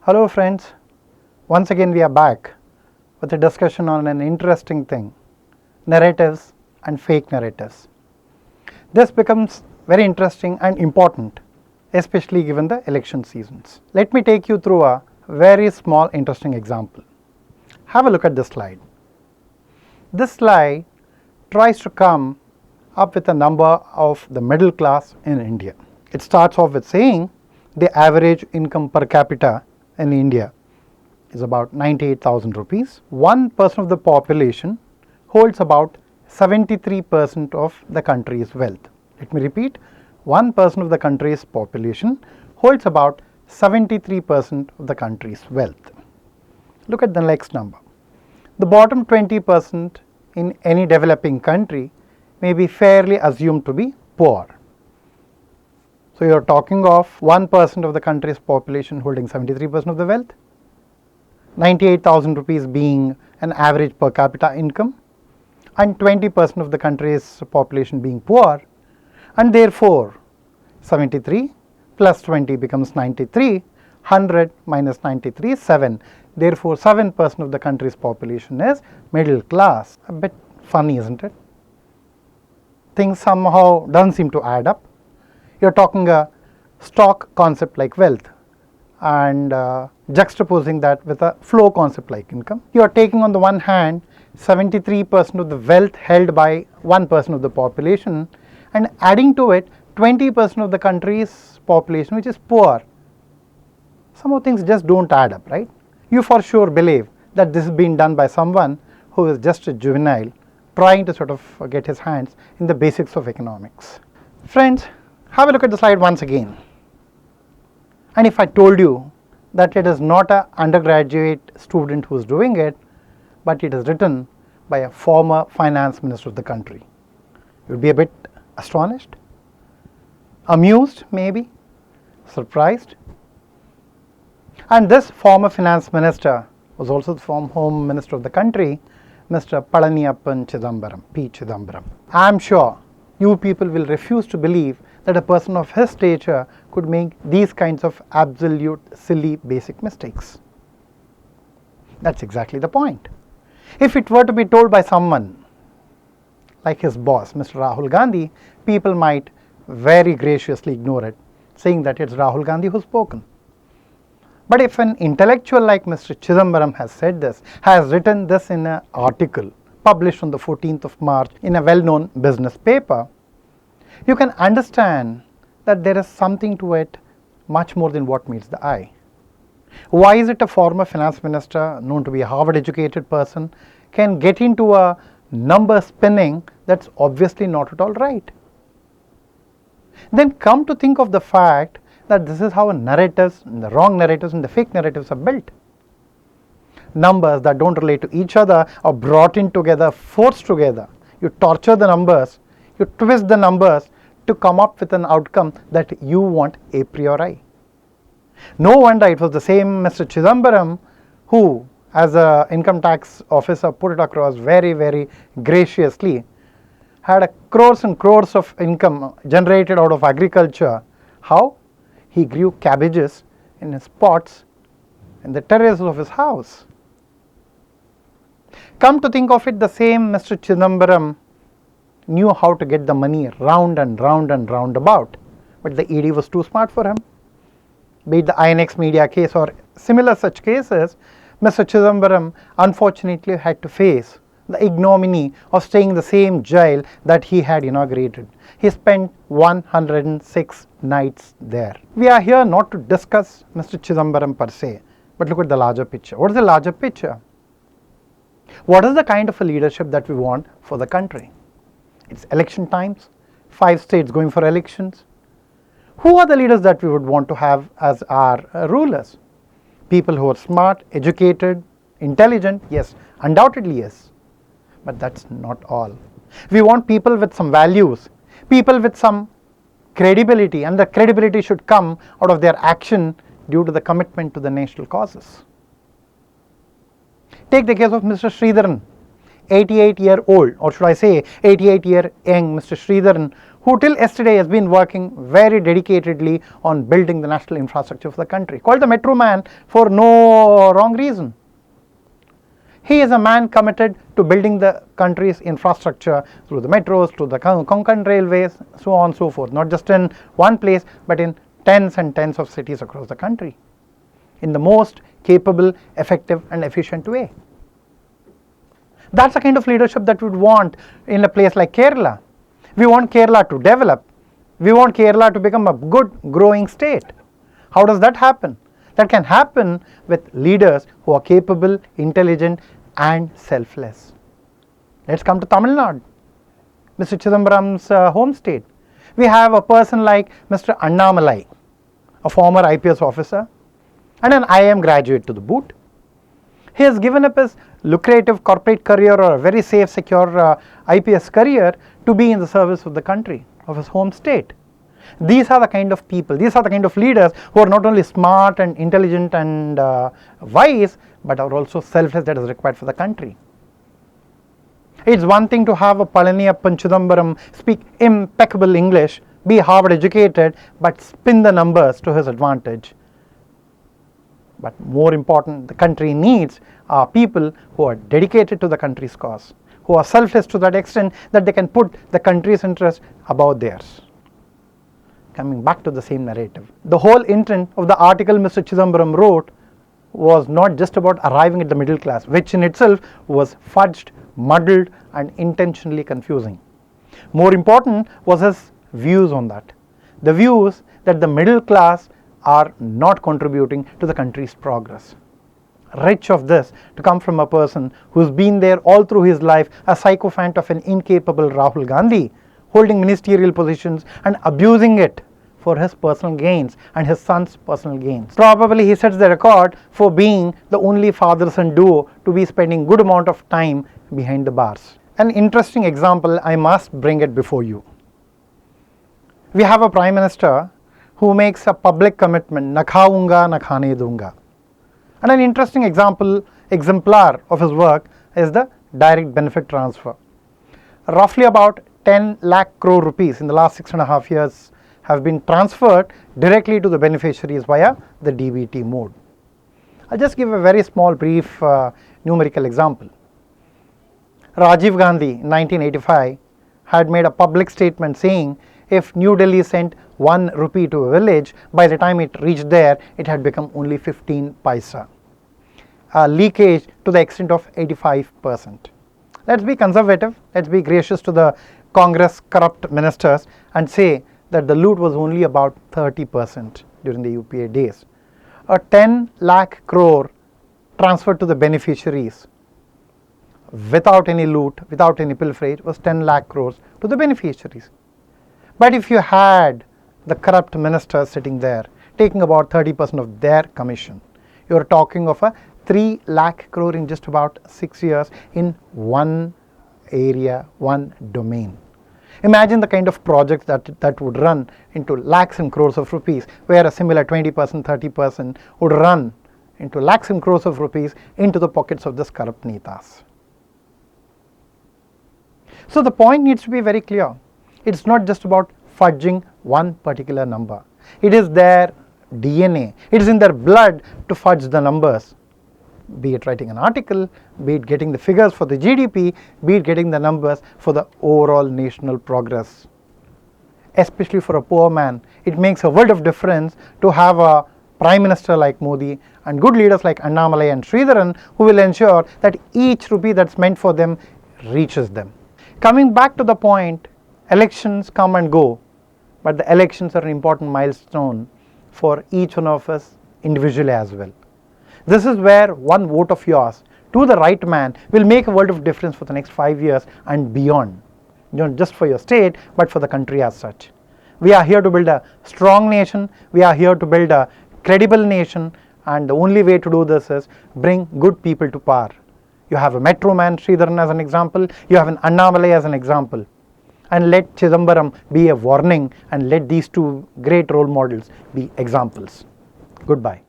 Hello friends, once again we are back with a discussion on an interesting thing, narratives and fake narratives. This becomes very interesting and important, especially given the election seasons. Let me take you through a very small interesting example. Have a look at this slide. This slide tries to come up with a number of the middle class in India. It starts off with saying the average income per capita in India is about 98,000 rupees. 1% of the population holds about 73% of the country's wealth. Let me repeat, 1% of the country's population holds about 73% of the country's wealth. Look at the next number. The bottom 20% in any developing country may be fairly assumed to be poor. So you are talking of 1% of the country's population holding 73% of the wealth, 98,000 rupees being an average per capita income, and 20% of the country's population being poor, and therefore 73 plus 20 becomes 93, 100 minus 93 is 7. Therefore 7% of the country's population is middle class. A bit funny, isn't it? Things somehow don't seem to add up. You're talking a stock concept like wealth and juxtaposing that with a flow concept like income. You are taking on the one hand 73% of the wealth held by 1% of the population and adding to it 20% of the country's population which is poor. Somehow things just don't add up, right? You for sure believe that this is being done by someone who is just a juvenile trying to sort of get his hands in the basics of economics. Friends, have a look at the slide once again. And if I told you that it is not an undergraduate student who is doing it, but it is written by a former finance minister of the country, you would be a bit astonished, amused maybe, surprised. And this former finance minister was also the former home minister of the country, Mr. Palaniyappan Chidambaram, P. Chidambaram. I am sure you people will refuse to believe that a person of his stature could make these kinds of absolute silly basic mistakes. That's exactly the point. If it were to be told by someone like his boss, Mr. Rahul Gandhi, people might very graciously ignore it, saying that it's Rahul Gandhi who's spoken. But if an intellectual like Mr. Chidambaram has said this, has written this in an article published on the 14th of March in a well-known business paper, you can understand that there is something to it much more than what meets the eye. Why is it a former finance minister, known to be a Harvard educated person, can get into a number spinning that's obviously not at all right? Then come to think of the fact that this is how narratives, the wrong narratives and the fake narratives are built. Numbers that don't relate to each other are brought in together, forced together. You torture the numbers, you twist the numbers to come up with an outcome that you want a priori. No wonder it was the same Mr. Chidambaram who, as an income tax officer, put it across very, very graciously, had a crores and crores of income generated out of agriculture. How? He grew cabbages in his pots in the terraces of his house. Come to think of it, the same Mr. Chidambaram knew how to get the money round and round and round about, but the ED was too smart for him. Be it the INX media case or similar such cases, Mr. Chidambaram unfortunately had to face the ignominy of staying in the same jail that he had inaugurated. He spent 106 nights there. We are here not to discuss Mr. Chidambaram per se, but look at the larger picture. What is the larger picture? What is the kind of a leadership that we want for the country? It's election times, 5 states going for elections. Who are the leaders that we would want to have as our rulers? People who are smart, educated, intelligent? Yes, undoubtedly yes. But that's not all. We want people with some values, people with some credibility, and the credibility should come out of their action due to the commitment to the national causes. Take the case of Mr. Sridharan, 88-year-old, or should I say 88-year young Mr. Sridharan, who till yesterday has been working very dedicatedly on building the national infrastructure for the country, called the Metro Man for no wrong reason. He is a man committed to building the country's infrastructure through the metros, through the Konkan railways, so on and so forth, not just in one place but in tens and tens of cities across the country, in the most capable, effective and efficient way. That's the kind of leadership that we would want in a place like Kerala. We want Kerala to develop. We want Kerala to become a good growing state. How does that happen? That can happen with leaders who are capable, intelligent and selfless. Let's come to Tamil Nadu, Mr. Chidambaram's home state. We have a person like Mr. Annamalai, a former IPS officer and an IIM graduate to the boot. He has given up his lucrative corporate career or a very safe, secure IPS career to be in the service of the country, of his home state. These are the kind of people, these are the kind of leaders who are not only smart and intelligent and wise, but are also selfless, that is required for the country. It's one thing to have a Palaniyappan Chidambaram speak impeccable English, be Harvard educated, but spin the numbers to his advantage. But more important, the country needs are people who are dedicated to the country's cause, who are selfless to that extent that they can put the country's interest above theirs. Coming back to the same narrative, the whole intent of the article Mr. Chidambaram wrote was not just about arriving at the middle class, which in itself was fudged, muddled and intentionally confusing. More important was his views on that. The views that the middle class are not contributing to the country's progress. Rich of this to come from a person who's been there all through his life, a sycophant of an incapable Rahul Gandhi, holding ministerial positions and abusing it for his personal gains and his son's personal gains. Probably he sets the record for being the only father-son duo to be spending good amount of time behind the bars. An interesting example, I must bring it before you. We have a Prime Minister who makes a public commitment, na khaunga, na khane dunga. And an interesting exemplar of his work is the direct benefit transfer. Roughly about 10 lakh crore rupees in the last 6.5 years have been transferred directly to the beneficiaries via the DBT mode. I'll just give a very small brief numerical example. Rajiv Gandhi in 1985 had made a public statement saying if New Delhi sent 1 rupee to a village, by the time it reached there, it had become only 15 paisa. A leakage to the extent of 85%. Let's be conservative, let's be gracious to the Congress corrupt ministers and say that the loot was only about 30% during the UPA days. A 10 lakh crore transferred to the beneficiaries without any loot, without any pilferage was 10 lakh crores to the beneficiaries. But if you had the corrupt ministers sitting there taking about 30% of their commission, you are talking of a 3 lakh crore in just about 6 years in one area, one domain. Imagine the kind of projects that would run into lakhs and crores of rupees, where a similar 20%, 30% would run into lakhs and crores of rupees into the pockets of this corrupt netas. So the point needs to be very clear. It's not just about fudging one particular number. It is their DNA. It is in their blood to fudge the numbers. Be it writing an article, be it getting the figures for the GDP, be it getting the numbers for the overall national progress. Especially for a poor man, it makes a world of difference to have a Prime Minister like Modi and good leaders like Annamalai and Sridharan who will ensure that each rupee that's meant for them reaches them. Coming back to the point, elections come and go, but the elections are an important milestone for each one of us individually as well. This is where one vote of yours to the right man will make a world of difference for the next 5 years and beyond. Not just for your state, but for the country as such. We are here to build a strong nation. We are here to build a credible nation. And the only way to do this is bring good people to power. You have a Metro Man, Sridharan as an example. You have an Annamalai as an example. And let Chidambaram be a warning and let these two great role models be examples. Goodbye.